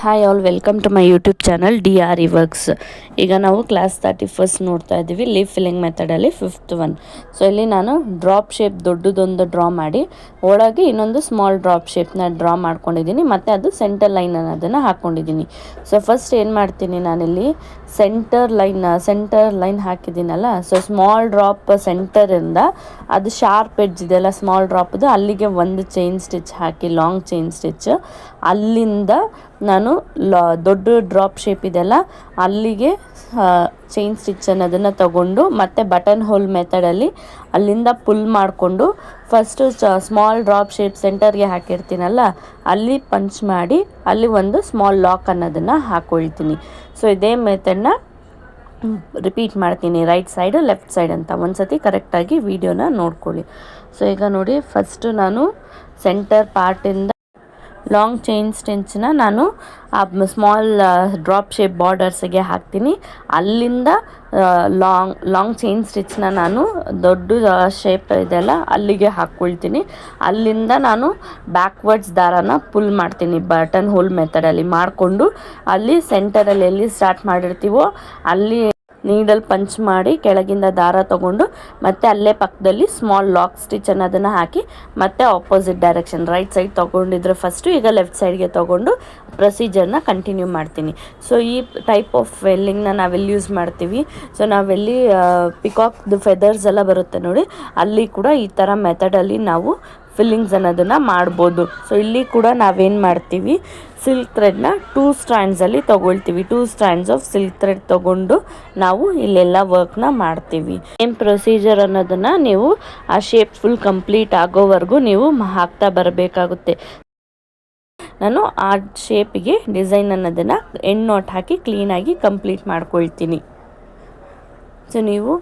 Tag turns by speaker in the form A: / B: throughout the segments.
A: Hi all, welcome to my YouTube channel DRE works. ಈಗ ನಾವು class 31 ನೋಡ್ತಾ ಇದ್ದೀವಿ ಲೀಫ್ ಫಿಲ್ಲಿಂಗ್ ಮೆಥಡಲ್ಲಿ 5th ಒನ್. ಸೊ ಇಲ್ಲಿ ನಾನು ಡ್ರಾಪ್ ಶೇಪ್ ದೊಡ್ಡದೊಂದು ಡ್ರಾ ಮಾಡಿ ಒಳಗೆ ಇನ್ನೊಂದು ಸ್ಮಾಲ್ ಡ್ರಾಪ್ ಶೇಪ್ನ ಡ್ರಾ ಮಾಡ್ಕೊಂಡಿದ್ದೀನಿ, ಮತ್ತು ಅದು ಸೆಂಟರ್ ಲೈನ್ ಅನ್ನೋದನ್ನು ಹಾಕ್ಕೊಂಡಿದ್ದೀನಿ. ಸೊ ಫಸ್ಟ್ ಏನು ಮಾಡ್ತೀನಿ, ನಾನಿಲ್ಲಿ ಸೆಂಟರ್ ಲೈನ್ ಹಾಕಿದ್ದೀನಲ್ಲ, ಸೊ ಸ್ಮಾಲ್ ಡ್ರಾಪ್ ಸೆಂಟರಿಂದ ಅದು ಶಾರ್ಪ್ ಎಡ್ಜ್ ಇದೆಲ್ಲ ಸ್ಮಾಲ್ ಡ್ರಾಪ್ದು ಅಲ್ಲಿಗೆ ಒಂದು ಚೈನ್ ಸ್ಟಿಚ್ ಹಾಕಿ, ಲಾಂಗ್ ಚೈನ್ ಸ್ಟಿಚ್ ಅಲ್ಲಿಂದ ನಾನು ದೊಡ್ಡ ಡ್ರಾಪ್ ಶೇಪ್ ಇದೆಲ್ಲ ಅಲ್ಲಿಗೆ ಚೈನ್ ಸ್ಟಿಚ್ ಅನ್ನೋದನ್ನು ತಗೊಂಡು ಮತ್ತೆ ಬಟನ್ ಹೋಲ್ ಮೆಥಡಲ್ಲಿ ಅಲ್ಲಿಂದ ಪುಲ್ ಮಾಡಿಕೊಂಡು ಫಸ್ಟು ಸ್ಮಾಲ್ ಡ್ರಾಪ್ ಶೇಪ್ ಸೆಂಟರ್ಗೆ ಹಾಕಿರ್ತೀನಲ್ಲ ಅಲ್ಲಿ ಪಂಚ್ ಮಾಡಿ ಅಲ್ಲಿ ಒಂದು ಸ್ಮಾಲ್ ಲಾಕ್ ಅನ್ನೋದನ್ನು ಹಾಕ್ಕೊಳ್ತೀನಿ. ಸೊ ಇದೇ ಮೆಥಡ್ನ ರಿಪೀಟ್ ಮಾಡ್ತೀನಿ, ರೈಟ್ ಸೈಡ್ ಲೆಫ್ಟ್ ಸೈಡ್ ಅಂತ. ಒಂದು ಸತಿ ಕರೆಕ್ಟಾಗಿ ವಿಡಿಯೋನ ನೋಡ್ಕೊಳ್ಳಿ. ಸೊ ಈಗ ನೋಡಿ, ಫಸ್ಟು ನಾನು ಸೆಂಟರ್ ಪಾರ್ಟಿಂದ ಲಾಂಗ್ ಚೈನ್ ಸ್ಟಿಚ್ನ ನಾನು ಆ ಸ್ಮಾಲ್ ಡ್ರಾಪ್ ಶೇಪ್ ಬಾರ್ಡರ್ಸಿಗೆ ಹಾಕ್ತೀನಿ. ಅಲ್ಲಿಂದ ಲಾಂಗ್ ಚೈನ್ ಸ್ಟಿಚ್ನ ನಾನು ದೊಡ್ಡ ಶೇಪ್ ಇದೆಲ್ಲ ಅಲ್ಲಿಗೆ ಹಾಕ್ಕೊಳ್ತೀನಿ. ಅಲ್ಲಿಂದ ನಾನು ಬ್ಯಾಕ್ವರ್ಡ್ಸ್ ದಾರಾನ ಪುಲ್ ಮಾಡ್ತೀನಿ ಬಟನ್ ಹೋಲ್ ಮೆಥಡಲ್ಲಿ ಮಾಡಿಕೊಂಡು, ಅಲ್ಲಿ ಸೆಂಟರಲ್ಲಿ ಎಲ್ಲಿ ಸ್ಟಾರ್ಟ್ ಮಾಡಿರ್ತೀವೋ ಅಲ್ಲಿ ನೀಡಲ್ ಪಂಚ್ ಮಾಡಿ ಕೆಳಗಿಂದ ದಾರ ತೊಗೊಂಡು ಮತ್ತೆ ಅಲ್ಲೇ ಪಕ್ಕದಲ್ಲಿ ಸ್ಮಾಲ್ ಲಾಕ್ ಸ್ಟಿಚ್ ಅನ್ನೋದನ್ನು ಹಾಕಿ ಮತ್ತೆ ಆಪೋಸಿಟ್ ಡೈರೆಕ್ಷನ್ ರೈಟ್ ಸೈಡ್ ತೊಗೊಂಡಿದ್ರೆ ಫಸ್ಟು, ಈಗ ಲೆಫ್ಟ್ ಸೈಡ್ಗೆ ತೊಗೊಂಡು ಪ್ರೊಸೀಜರ್ನ ಕಂಟಿನ್ಯೂ ಮಾಡ್ತೀನಿ. ಸೊ ಈ ಟೈಪ್ ಆಫ್ ವೆಲ್ಲಿಂಗ್ನ ನಾವೆಲ್ಲಿ ಯೂಸ್ ಮಾಡ್ತೀವಿ, ಸೊ ನಾವೆಲ್ಲಿ ಪಿಕಾಕ್ದು ಫೆದರ್ಸ್ ಎಲ್ಲ ಬರುತ್ತೆ ನೋಡಿ, ಅಲ್ಲಿ ಕೂಡ ಈ ಥರ ಮೆಥಡಲ್ಲಿ ನಾವು ಫಿಲ್ಲಿಂಗ್ಸ್ ಅನ್ನೋದನ್ನು ಮಾಡ್ಬೋದು. ಸೊ ಇಲ್ಲಿ ಕೂಡ ನಾವೇನು ಮಾಡ್ತೀವಿ, ಸಿಲ್ಕ್ ಥ್ರೆಡ್ನ 2 ಸ್ಟ್ರ್ಯಾಂಡ್ಸಲ್ಲಿ ತೊಗೊಳ್ತೀವಿ. 2 ಸ್ಟ್ರ್ಯಾಂಡ್ಸ್ ಆಫ್ ಸಿಲ್ಕ್ ಥ್ರೆಡ್ ತೊಗೊಂಡು ನಾವು ಇಲ್ಲೆಲ್ಲ ವರ್ಕ್ನ ಮಾಡ್ತೀವಿ. ಸೇಮ್ ಪ್ರೊಸೀಜರ್ ಅನ್ನೋದನ್ನು ನೀವು ಆ ಶೇಪ್ ಫುಲ್ ಕಂಪ್ಲೀಟ್ ಆಗೋವರೆಗೂ ನೀವು ಹಾಕ್ತಾ ಬರಬೇಕಾಗುತ್ತೆ. ನಾನು ಆ ಶೇಪಿಗೆ ಡಿಸೈನ್ ಅನ್ನೋದನ್ನು ಎಂಡ್ ನಾಟ್ ಹಾಕಿ ಕ್ಲೀನಾಗಿ ಕಂಪ್ಲೀಟ್ ಮಾಡ್ಕೊಳ್ತೀನಿ. ಸೊ ನೀವು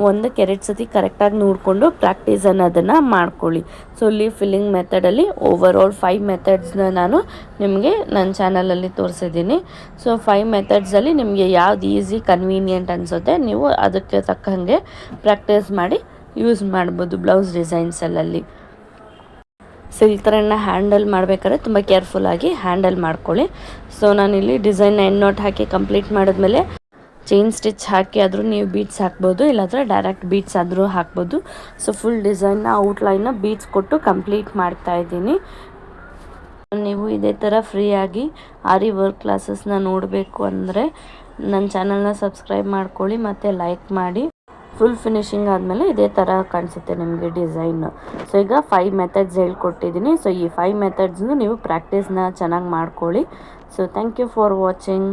A: ಒಂದಕ್ಕೆ 2 ಸತಿ ಕರೆಕ್ಟಾಗಿ ನೋಡಿಕೊಂಡು ಪ್ರಾಕ್ಟೀಸ್ ಅನ್ನೋದನ್ನು ಮಾಡ್ಕೊಳ್ಳಿ. ಸೊ ಲೀಫ್ ಫಿಲ್ಲಿಂಗ್ ಮೆಥಡಲ್ಲಿ ಓವರ್ 5 ಮೆಥಡ್ಸ್ನ ನಾನು ನಿಮಗೆ ನನ್ನ ಚಾನಲಲ್ಲಿ ತೋರಿಸಿದ್ದೀನಿ. ಸೊ 5 ಮೆಥಡ್ಸಲ್ಲಿ ನಿಮಗೆ ಯಾವ್ದು ಈಸಿ ಕನ್ವೀನಿಯೆಂಟ್ ಅನಿಸುತ್ತೆ ನೀವು ಅದಕ್ಕೆ ತಕ್ಕಂಗೆ ಪ್ರಾಕ್ಟೀಸ್ ಮಾಡಿ ಯೂಸ್ ಮಾಡ್ಬೋದು ಬ್ಲೌಸ್ ಡಿಸೈನ್ಸಲ್ಲಿ. ಸಿಲ್ಕ್ ಥ್ರೆಡ್ನ ಹ್ಯಾಂಡಲ್ ಮಾಡಬೇಕಾದ್ರೆ ತುಂಬ ಕೇರ್ಫುಲ್ಲಾಗಿ ಹ್ಯಾಂಡಲ್ ಮಾಡ್ಕೊಳ್ಳಿ. ಸೊ ನಾನಿಲ್ಲಿ ಡಿಸೈನ್ನ ಎಂಡ್ ನಾಟ್ ಹಾಕಿ ಕಂಪ್ಲೀಟ್ ಮಾಡಿದ್ಮೇಲೆ ಚೈನ್ ಸ್ಟಿಚ್ ಹಾಕಿ ಆದರೂ ನೀವು ಬೀಡ್ಸ್ ಹಾಕ್ಬೋದು, ಇಲ್ಲಾಂದರೆ ಡೈರೆಕ್ಟ್ ಬೀಡ್ಸ್ ಆದರೂ ಹಾಕ್ಬೋದು. ಸೊ ಫುಲ್ ಡಿಸೈನ್ನ ಔಟ್ಲೈನ್ನ ಬೀಡ್ಸ್ ಕೊಟ್ಟು ಕಂಪ್ಲೀಟ್ ಮಾಡ್ತಾಯಿದ್ದೀನಿ. ನೀವು ಇದೇ ಥರ ಫ್ರೀಯಾಗಿ ಆರಿ ವರ್ಕ್ ಕ್ಲಾಸಸ್ನ ನೋಡಬೇಕು ಅಂದರೆ ನನ್ನ ಚಾನಲ್ನ ಸಬ್ಸ್ಕ್ರೈಬ್ ಮಾಡ್ಕೊಳ್ಳಿ ಮತ್ತು ಲೈಕ್ ಮಾಡಿ. ಫುಲ್ ಫಿನಿಶಿಂಗ್ ಆದಮೇಲೆ ಇದೇ ಥರ ಕಾಣಿಸುತ್ತೆ ನಿಮಗೆ ಡಿಸೈನು. ಸೊ ಈಗ 5 ಮೆಥಡ್ಸ್ ಹೇಳ್ಕೊಟ್ಟಿದ್ದೀನಿ. ಸೊ ಈ 5 ಮೆಥಡ್ಸ್ನು ನೀವು ಪ್ರಾಕ್ಟೀಸ್ನ ಚೆನ್ನಾಗಿ ಮಾಡ್ಕೊಳ್ಳಿ. So thank you for watching.